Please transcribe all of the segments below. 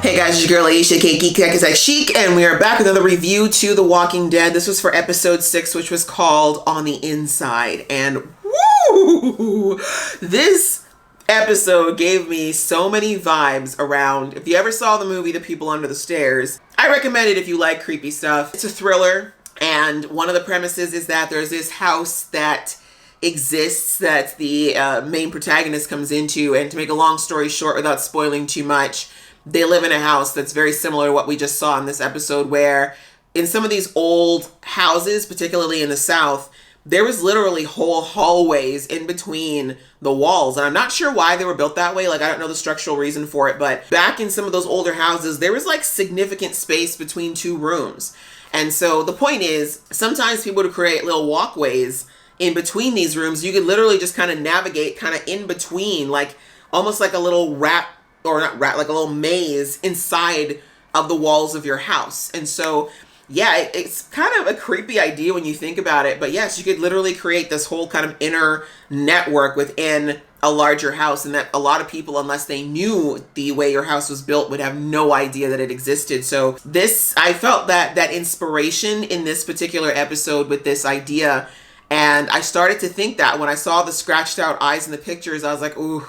Hey guys, it's your girl Aisha, Geek like Chic, and we are back with another review to The Walking Dead. This was for episode 6, which was called On the Inside. And woo! This episode gave me so many vibes around, if you ever saw the movie The People Under the Stairs, I recommend it if you like creepy stuff. It's a thriller, and one of the premises is that there's this house that exists that the main protagonist comes into, and to make a long story short without spoiling too much, they live in a house that's very similar to what we just saw in this episode, where in some of these old houses, particularly in the South, there was literally whole hallways in between the walls. And I'm not sure why they were built that way. Like, I don't know the structural reason for it, but back in some of those older houses, there was like significant space between two rooms. And so the point is, sometimes people would create little walkways in between these rooms. You could literally just kind of navigate kind of in between, like almost like a little like a little maze inside of the walls of your house. And so, yeah, it's kind of a creepy idea when you think about it. But yes, you could literally create this whole kind of inner network within a larger house, and that a lot of people, unless they knew the way your house was built, would have no idea that it existed. So this, I felt that inspiration in this particular episode with this idea. And I started to think that when I saw the scratched out eyes in the pictures, I was like, ooh,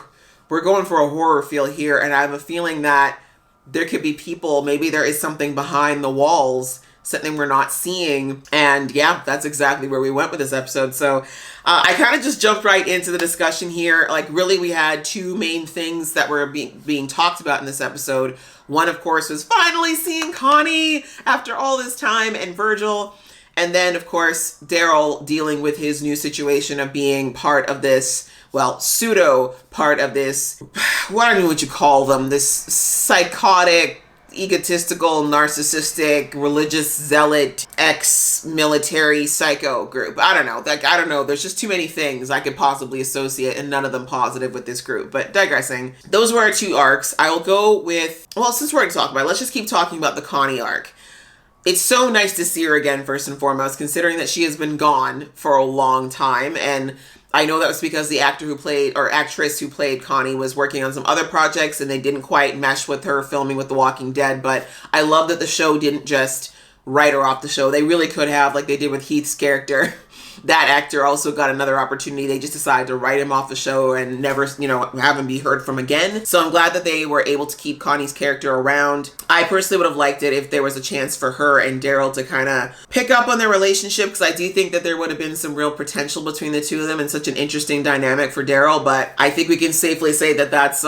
we're going for a horror feel here. And I have a feeling that there could be people, maybe there is something behind the walls, something we're not seeing. And yeah, that's exactly where we went with this episode. So I kind of just jumped right into the discussion here. Like, really, we had two main things that were being talked about in this episode. One, of course, was finally seeing Connie after all this time, and Virgil. And then, of course, Daryl dealing with his new situation of being part of this, well, pseudo part of this, what I don't know what you call them, this psychotic, egotistical, narcissistic, religious zealot, ex-military psycho group. I don't know. Like, I don't know. There's just too many things I could possibly associate, and none of them positive with this group. But digressing, those were our two arcs. I will go with, well, since we're going to talk about it, let's just keep talking about the Connie arc. It's so nice to see her again, first and foremost, considering that she has been gone for a long time. And I know that was because the actor who played, or actress who played Connie, was working on some other projects and they didn't quite mesh with her filming with The Walking Dead. But I love that the show didn't just write her off the show. They really could have, like they did with Heath's character. That actor also got another opportunity. They just decided to write him off the show and never, have him be heard from again. So I'm glad that they were able to keep Connie's character around. I personally would have liked it if there was a chance for her and Daryl to kind of pick up on their relationship, because I do think that there would have been some real potential between the two of them and such an interesting dynamic for Daryl. But I think we can safely say that that's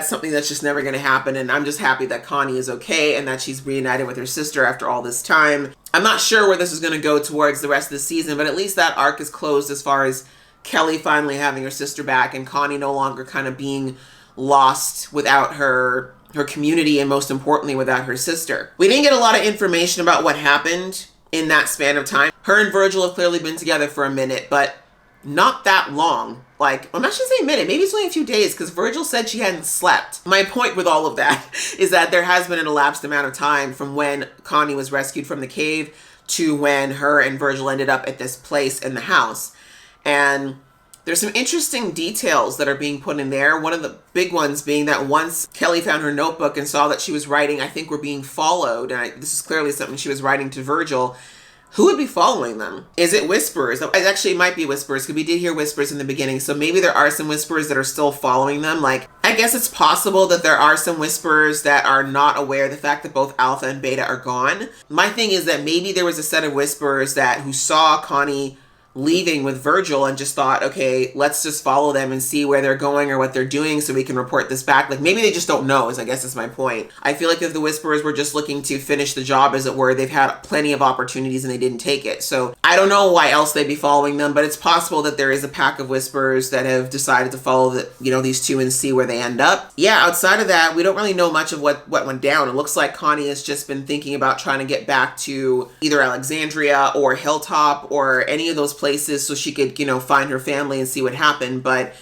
something that's just never going to happen. And I'm just happy that Connie is okay and that she's reunited with her sister after all this time. I'm not sure where this is going to go towards the rest of the season, but at least that arc is closed as far as Kelly finally having her sister back and Connie no longer kind of being lost without her community, and most importantly, without her sister. We didn't get a lot of information about what happened in that span of time. Her and Virgil have clearly been together for a minute, but not that long. Like, I'm not sure to say a minute, maybe it's only a few days, because Virgil said she hadn't slept. My point with all of that is that there has been an elapsed amount of time from when Connie was rescued from the cave to when her and Virgil ended up at this place in the house. And there's some interesting details that are being put in there. One of the big ones being that once Kelly found her notebook and saw that she was writing, I think we're being followed, and this is clearly something she was writing to Virgil. Who would be following them? Is it whispers? Actually, it might be whispers, because we did hear whispers in the beginning. So maybe there are some whispers that are still following them. Like, I guess it's possible that there are some whispers that are not aware of the fact that both Alpha and Beta are gone. My thing is that maybe there was a set of whispers who saw Connie leaving with Virgil and just thought, okay, let's just follow them and see where they're going or what they're doing so we can report this back. Like, maybe they just don't know, I guess is my point. I feel like if the Whisperers were just looking to finish the job, as it were, they've had plenty of opportunities and they didn't take it. So I don't know why else they'd be following them, but it's possible that there is a pack of Whisperers that have decided to follow these two and see where they end up. Yeah, outside of that, we don't really know much of what went down. It looks like Connie has just been thinking about trying to get back to either Alexandria or Hilltop or any of those places so she could, find her family and see what happened. But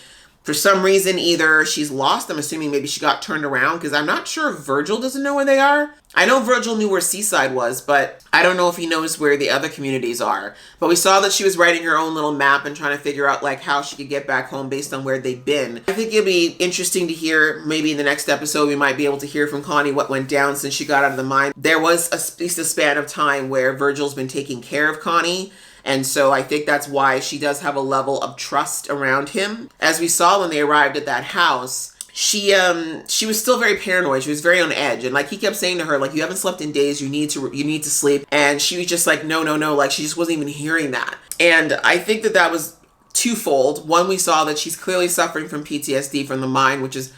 For some reason, either she's lost. I'm assuming maybe she got turned around, because I'm not sure if Virgil doesn't know where they are. I know Virgil knew where Seaside was, but I don't know if he knows where the other communities are. But we saw that she was writing her own little map and trying to figure out like how she could get back home based on where they've been. I think it'll be interesting to hear, maybe in the next episode, we might be able to hear from Connie what went down since she got out of the mine. There was at least a span of time where Virgil's been taking care of Connie. And so I think that's why she does have a level of trust around him. As we saw when they arrived at that house, she was still very paranoid. She was very on edge. And like he kept saying to her, like, you haven't slept in days, you need to sleep. And she was just like, no. Like she just wasn't even hearing that. And I think that was twofold. One, we saw that she's clearly suffering from PTSD from the mine, which is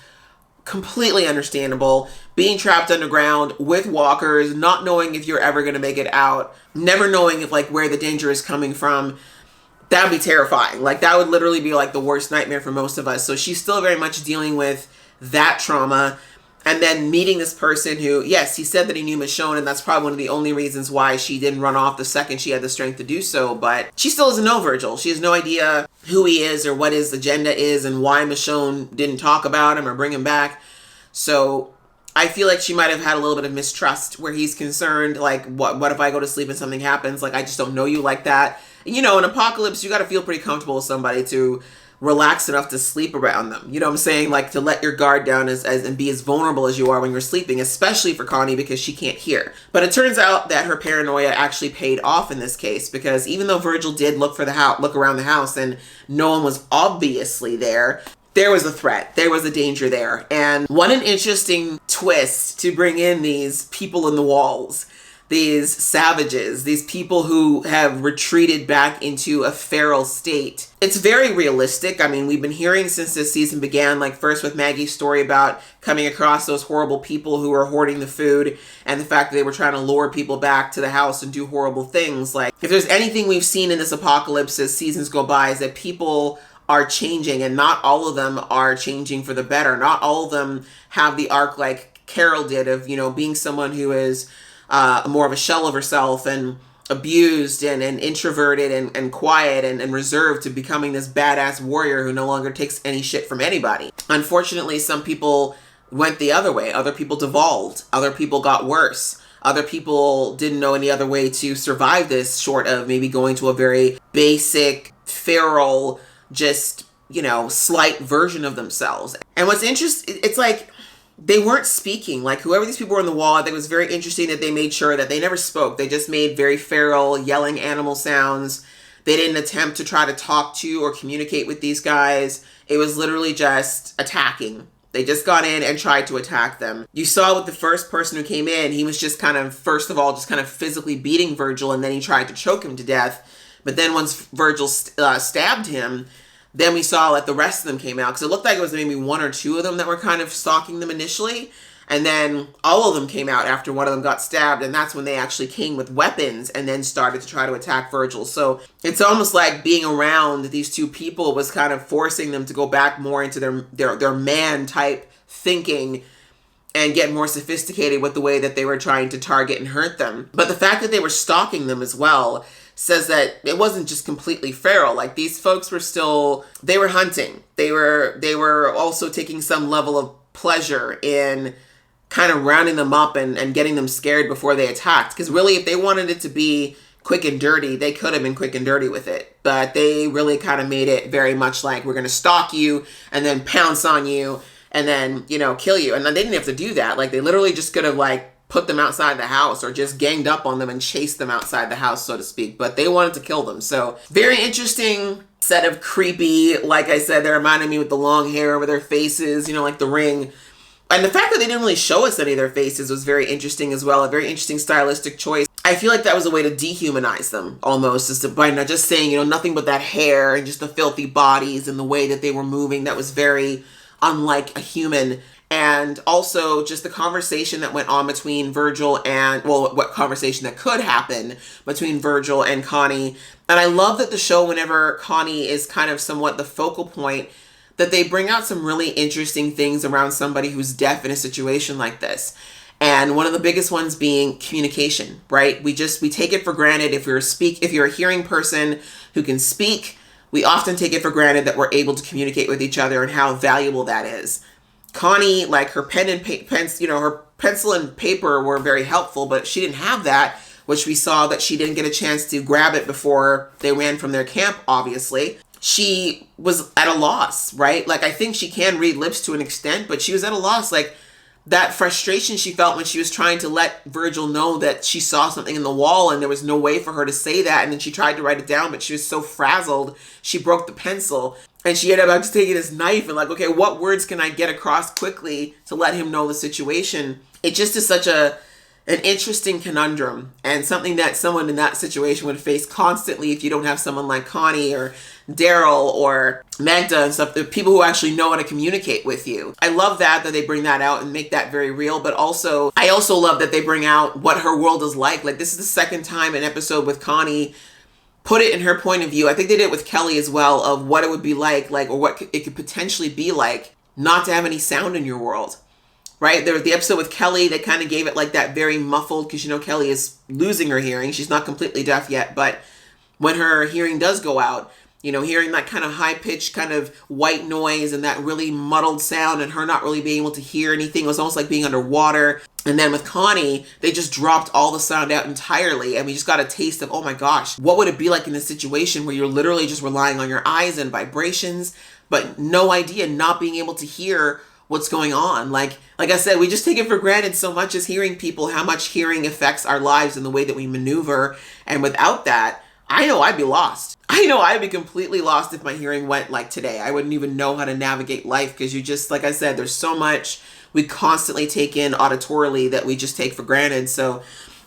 completely understandable. Being trapped underground with walkers, not knowing if you're ever going to make it out, never knowing if like where the danger is coming from, that would be terrifying. Like that would literally be like the worst nightmare for most of us. So she's still very much dealing with that trauma. And then meeting this person who, yes, he said that he knew Michonne, and that's probably one of the only reasons why she didn't run off the second she had the strength to do so. But she still doesn't know Virgil. She has no idea who he is or what his agenda is and why Michonne didn't talk about him or bring him back. So I feel like she might have had a little bit of mistrust where he's concerned, like, what if I go to sleep and something happens? Like, I just don't know you like that. You know, in Apocalypse, you got to feel pretty comfortable with somebody to relax enough to sleep around them. You know what I'm saying? Like to let your guard down and be as vulnerable as you are when you're sleeping, especially for Connie because she can't hear. But it turns out that her paranoia actually paid off in this case, because even though Virgil did look around the house and no one was obviously there, there was a threat. There was a danger there. And what an interesting twist to bring in these people in the walls. These savages, these people who have retreated back into a feral state. It's very realistic. I mean, we've been hearing since this season began, like first with Maggie's story about coming across those horrible people who were hoarding the food and the fact that they were trying to lure people back to the house and do horrible things. Like, if there's anything we've seen in this apocalypse as seasons go by, is that people are changing, and not all of them are changing for the better. Not all of them have the arc like Carol did of, you know, being someone who is more of a shell of herself and abused and introverted and quiet and reserved to becoming this badass warrior who no longer takes any shit from anybody. Unfortunately, some people went the other way. Other people devolved. Other people got worse. Other people didn't know any other way to survive this short of maybe going to a very basic, feral, just, you know, slight version of themselves. And what's interesting, it's like, they weren't speaking. Like whoever these people were on the wall, I think it was very interesting that they made sure that they never spoke. They just made very feral, yelling animal sounds. They didn't attempt to try to talk to or communicate with these guys. It was literally just attacking. They just got in and tried to attack them. You saw with the first person who came in, he was just kind of, first of all, just kind of physically beating Virgil, and then he tried to choke him to death. But then once Virgil stabbed him, then we saw like the rest of them came out, because it looked like it was maybe one or two of them that were kind of stalking them initially. And then all of them came out after one of them got stabbed. And that's when they actually came with weapons and then started to try to attack Virgil. So it's almost like being around these two people was kind of forcing them to go back more into their man type thinking and get more sophisticated with the way that they were trying to target and hurt them. But the fact that they were stalking them as well says that it wasn't just completely feral. Like these folks were still, they were hunting. They were also taking some level of pleasure in kind of rounding them up and getting them scared before they attacked. Because really, if they wanted it to be quick and dirty, they could have been quick and dirty with it. But they really kind of made it very much like, we're going to stalk you and then pounce on you and then, you know, kill you. And then they didn't have to do that. Like they literally just could have like put them outside the house or just ganged up on them and chased them outside the house, so to speak. But they wanted to kill them. So very interesting set of creepy, like I said, they reminded me with the long hair over their faces, you know, like The Ring. And the fact that they didn't really show us any of their faces was very interesting as well. A very interesting stylistic choice. I feel like that was a way to dehumanize them almost, is to, by not just saying, you know, nothing but that hair and just the filthy bodies and the way that they were moving. That was very unlike a human. And also just the conversation that went on between Virgil and, well, what conversation that could happen between Virgil and Connie. And I love that the show, whenever Connie is kind of somewhat the focal point, that they bring out some really interesting things around somebody who's deaf in a situation like this. And one of the biggest ones being communication, right? We take it for granted if you're a hearing person who can speak, we often take it for granted that we're able to communicate with each other and how valuable that is. Connie, like her pen and her pencil and paper were very helpful, but she didn't have that, which we saw that she didn't get a chance to grab it before they ran from their camp, obviously. She was at a loss, right? Like, I think she can read lips to an extent, but she was at a loss. Like, that frustration she felt when she was trying to let Virgil know that she saw something in the wall and there was no way for her to say that. And then she tried to write it down, but she was so frazzled, she broke the pencil. And she ended up just taking this knife and like, okay, what words can I get across quickly to let him know the situation? It just is such an interesting conundrum, and something that someone in that situation would face constantly if you don't have someone like Connie or Daryl or Magda and stuff, the people who actually know how to communicate with you. I love that they bring that out and make that very real, but also, I also love that they bring out what her world is like. Like, this is the second time an episode with Connie put it in her point of view. I think they did it with Kelly as well, of what it would be like, or what it could potentially be like not to have any sound in your world. Right? There was the episode with Kelly that kind of gave it like that very muffled, because Kelly is losing her hearing. She's not completely deaf yet, but when her hearing does go out, hearing that kind of high-pitched kind of white noise and that really muddled sound and her not really being able to hear anything, it was almost like being underwater. And then with Connie, they just dropped all the sound out entirely, and we just got a taste of, oh my gosh, what would it be like in this situation where you're literally just relying on your eyes and vibrations, but no idea, not being able to hear what's going on. Like I said, we just take it for granted so much as hearing people, how much hearing affects our lives and the way that we maneuver. And without that, I know I'd be lost. I know I'd be completely lost if my hearing went like today. I wouldn't even know how to navigate life, because you just, like I said, there's so much we constantly take in auditorily that we just take for granted. So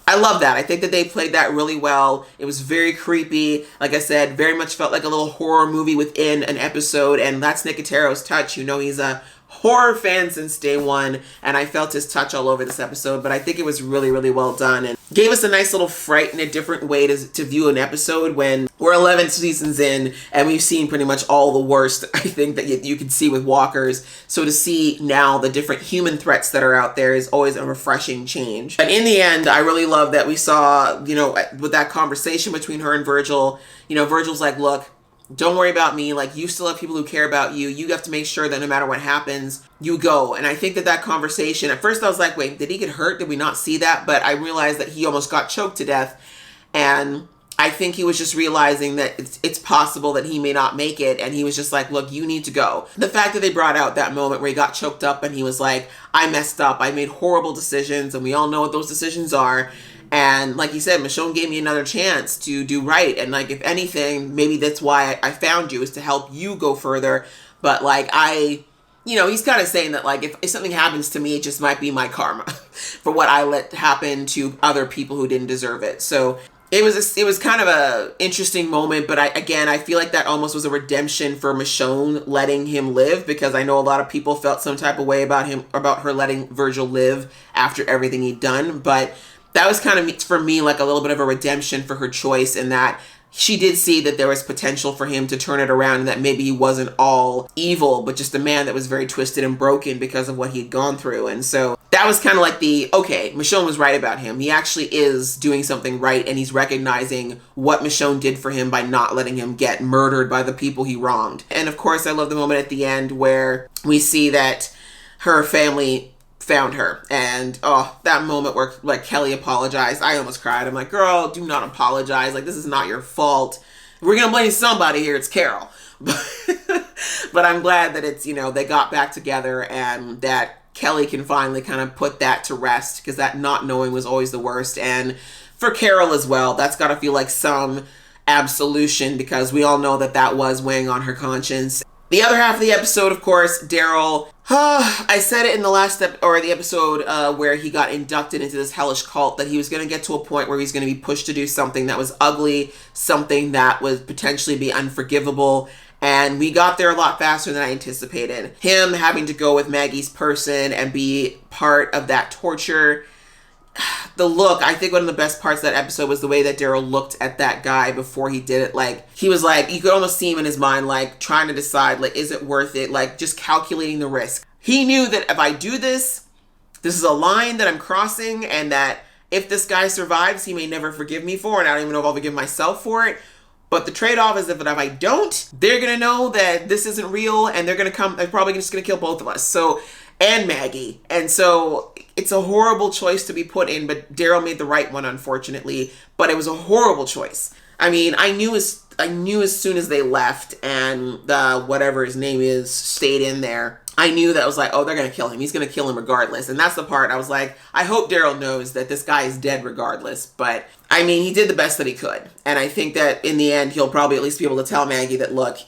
I love that. I think that they played that really well. It was very creepy. Like I said, very much felt like a little horror movie within an episode. And that's Nicotero's touch. He's a horror fan since day one, and I felt his touch all over this episode. But I think it was really, really well done, and gave us a nice little fright in a different way to view an episode when we're 11 seasons in and we've seen pretty much all the worst, I think, that you can see with walkers. So to see now the different human threats that are out there is always a refreshing change. And in the end, I really love that we saw, with that conversation between her and Virgil, Virgil's like, look, don't worry about me. Like, you still have people who care about you. You have to make sure that no matter what happens, you go. And I think that conversation, at first I was like, wait, did he get hurt? Did we not see that? But I realized that he almost got choked to death. And I think he was just realizing that it's possible that he may not make it. And he was just like, look, you need to go. The fact that they brought out that moment where he got choked up and he was like, I messed up. I made horrible decisions. And we all know what those decisions are. And like you said, Michonne gave me another chance to do right. And like, if anything, maybe that's why I found you, is to help you go further. But like, he's kind of saying that like, if something happens to me, it just might be my karma for what I let happen to other people who didn't deserve it. So it was kind of a interesting moment. But I feel like that almost was a redemption for Michonne letting him live, because I know a lot of people felt some type of way about her letting Virgil live after everything he'd done. But that was kind of, for me, like a little bit of a redemption for her choice, in that she did see that there was potential for him to turn it around, and that maybe he wasn't all evil, but just a man that was very twisted and broken because of what he'd gone through. And so that was kind of like okay, Michonne was right about him. He actually is doing something right, and he's recognizing what Michonne did for him by not letting him get murdered by the people he wronged. And of course, I love the moment at the end where we see that her family found her, and that moment where like Kelly apologized, I almost cried. I'm like, girl, do not apologize. Like, this is not your fault. If we're gonna blame somebody here, it's Carol. But I'm glad that it's, they got back together, and that Kelly can finally kind of put that to rest, because that not knowing was always the worst. And for Carol as well, that's got to feel like some absolution, because we all know that was weighing on her conscience. The other half of the episode, of course, Daryl. I said it in the last the episode where he got inducted into this hellish cult, that he was going to get to a point where he's going to be pushed to do something that was ugly, something that would potentially be unforgivable. And we got there a lot faster than I anticipated. Him having to go with Maggie's person and be part of that torture. The look, I think one of the best parts of that episode was the way that Daryl looked at that guy before he did it. Like, he was like, you could almost see him in his mind, like trying to decide, like, is it worth it? Like, just calculating the risk. He knew that if I do this is a line that I'm crossing, and that if this guy survives, he may never forgive me for it, and I don't even know if I'll forgive myself for it. But the trade-off is that if I don't, they're going to know that this isn't real, and they're probably just going to kill both of us. So, and Maggie. And so it's a horrible choice to be put in, but Daryl made the right one, unfortunately. But it was a horrible choice. I mean, I knew as soon as they left and whatever his name is stayed in there, I knew that I was like, oh, they're going to kill him. He's going to kill him regardless. And that's the part I was like, I hope Daryl knows that this guy is dead regardless. But I mean, he did the best that he could. And I think that in the end, he'll probably at least be able to tell Maggie that, look,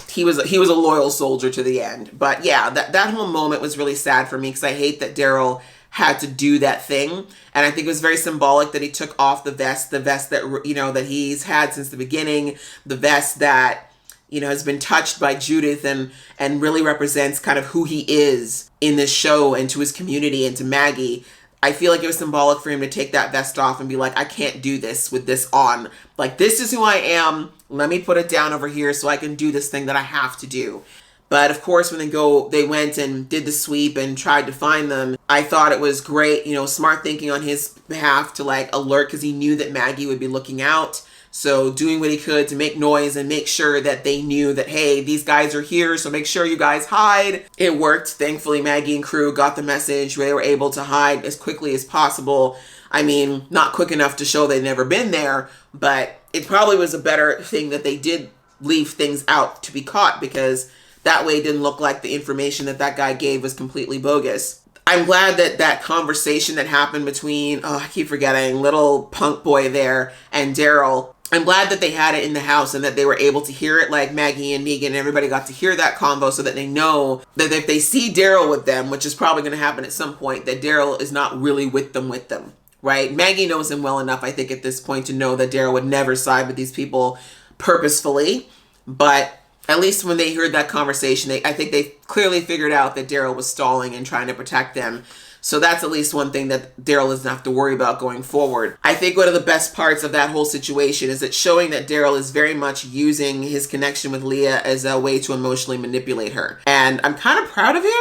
he was a loyal soldier to the end. But yeah, that whole moment was really sad for me because I hate that Daryl had to do that thing. And I think it was very symbolic that he took off the vest that, you know, that he's had since the beginning, the vest that, you know, has been touched by Judith and really represents kind of who he is in this show and to his community and to Maggie. I feel like it was symbolic for him to take that vest off and be like, I can't do this with this on. Like, this is who I am. Let me put it down over here so I can do this thing that I have to do. But of course, when they went and did the sweep and tried to find them, I thought it was great, you know, smart thinking on his behalf to like alert, because he knew that Maggie would be looking out. So doing what he could to make noise and make sure that they knew that, hey, these guys are here, so make sure you guys hide. It worked. Thankfully, Maggie and crew got the message. They were able to hide as quickly as possible. I mean, not quick enough to show they'd never been there, but it probably was a better thing that they did leave things out to be caught, because that way it didn't look like the information that guy gave was completely bogus. I'm glad that conversation that happened between, I keep forgetting, little punk boy there and Daryl, I'm glad that they had it in the house and that they were able to hear it, like Maggie and Negan and everybody got to hear that convo, so that they know that if they see Daryl with them, which is probably going to happen at some point, that Daryl is not really with them, right? Maggie knows him well enough, I think, at this point to know that Daryl would never side with these people purposefully. But at least when they heard that conversation, I think they clearly figured out that Daryl was stalling and trying to protect them. So that's at least one thing that Daryl doesn't have to worry about going forward. I think one of the best parts of that whole situation is it's showing that Daryl is very much using his connection with Leah as a way to emotionally manipulate her. And I'm kind of proud of him,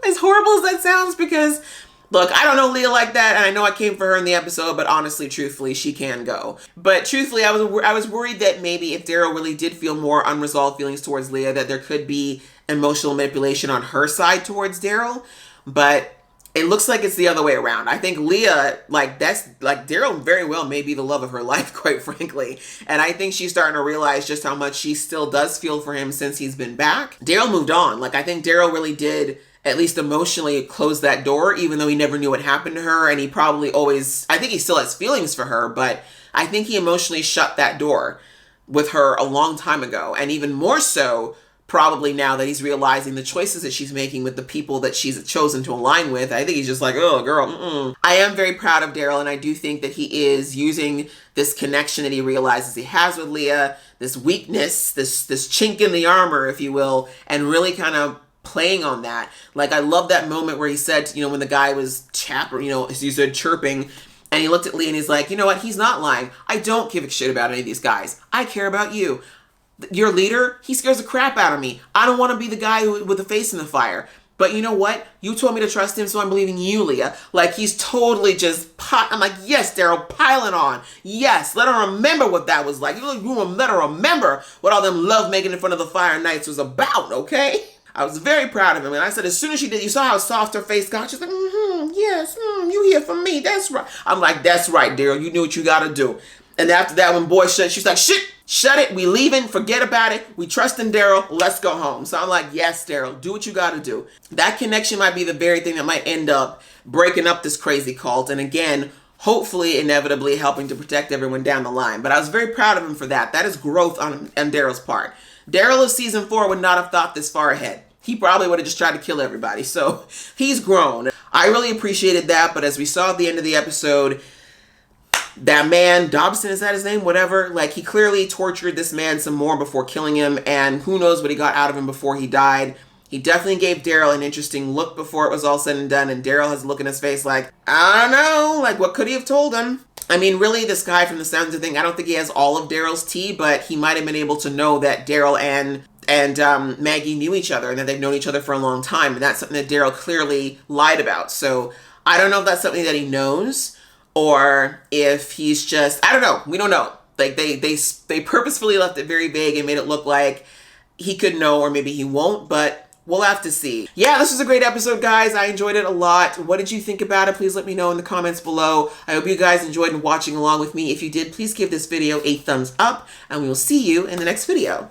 as horrible as that sounds, because look, I don't know Leah like that, and I know I came for her in the episode, but honestly, truthfully, she can go. But truthfully, I was worried that maybe if Daryl really did feel more unresolved feelings towards Leah, that there could be emotional manipulation on her side towards Daryl. But it looks like it's the other way around. I think Leah, Daryl very well may be the love of her life, quite frankly. And I think she's starting to realize just how much she still does feel for him since he's been back. Daryl moved on. I think Daryl really did, at least emotionally, close that door, even though he never knew what happened to her. And he probably always, I think he still has feelings for her, but I think he emotionally shut that door with her a long time ago. And even more so, probably now that he's realizing the choices that she's making with the people that she's chosen to align with. I think he's just like, oh, girl, I am very proud of Daryl, and I do think that he is using this connection that he realizes he has with Leah, this weakness, this chink in the armor, if you will, and really kind of playing on that. I love that moment where he said, when the guy was he said chirping, and he looked at Leah and he's like, you know what? He's not lying. I don't give a shit about any of these guys. I care about you. Your leader, he scares the crap out of me. I don't want to be the guy with the face in the fire. But you know what? You told me to trust him, so I'm believing you, Leah. He's totally just I'm like, yes, Daryl, piling on. Yes, let her remember what that was like. Let her remember what all them love making in front of the fire nights was about, okay? I was very proud of him. And I said, as soon as she did, you saw how soft her face got. She's like, yes, you here for me. That's right. I'm like, that's right, Daryl. You knew what you got to do. And after that, when boy shut, she's like, shut it. We leaving. Forget about it. We trust in Daryl. Let's go home. So I'm like, yes, Daryl, do what you got to do. That connection might be the very thing that might end up breaking up this crazy cult. And again, hopefully, inevitably helping to protect everyone down the line. But I was very proud of him for that. That is growth on Daryl's part. Daryl of season 4 would not have thought this far ahead. He probably would have just tried to kill everybody. So he's grown. I really appreciated that. But as we saw at the end of the episode, that man, Dobson, is that his name? Whatever. He clearly tortured this man some more before killing him. And who knows what he got out of him before he died. He definitely gave Daryl an interesting look before it was all said and done. And Daryl has a look in his face like, I don't know. What could he have told him? I mean, really, this guy from the sounds of thing, I don't think he has all of Daryl's tea. But he might have been able to know that Daryl and Maggie knew each other and that they've known each other for a long time. And that's something that Daryl clearly lied about. So I don't know if that's something that he knows or if he's just, I don't know. We don't know. Like they purposefully left it very vague and made it look like he could know or maybe he won't, but we'll have to see. Yeah, this was a great episode, guys. I enjoyed it a lot. What did you think about it? Please let me know in the comments below. I hope you guys enjoyed watching along with me. If you did, please give this video a thumbs up, and we will see you in the next video.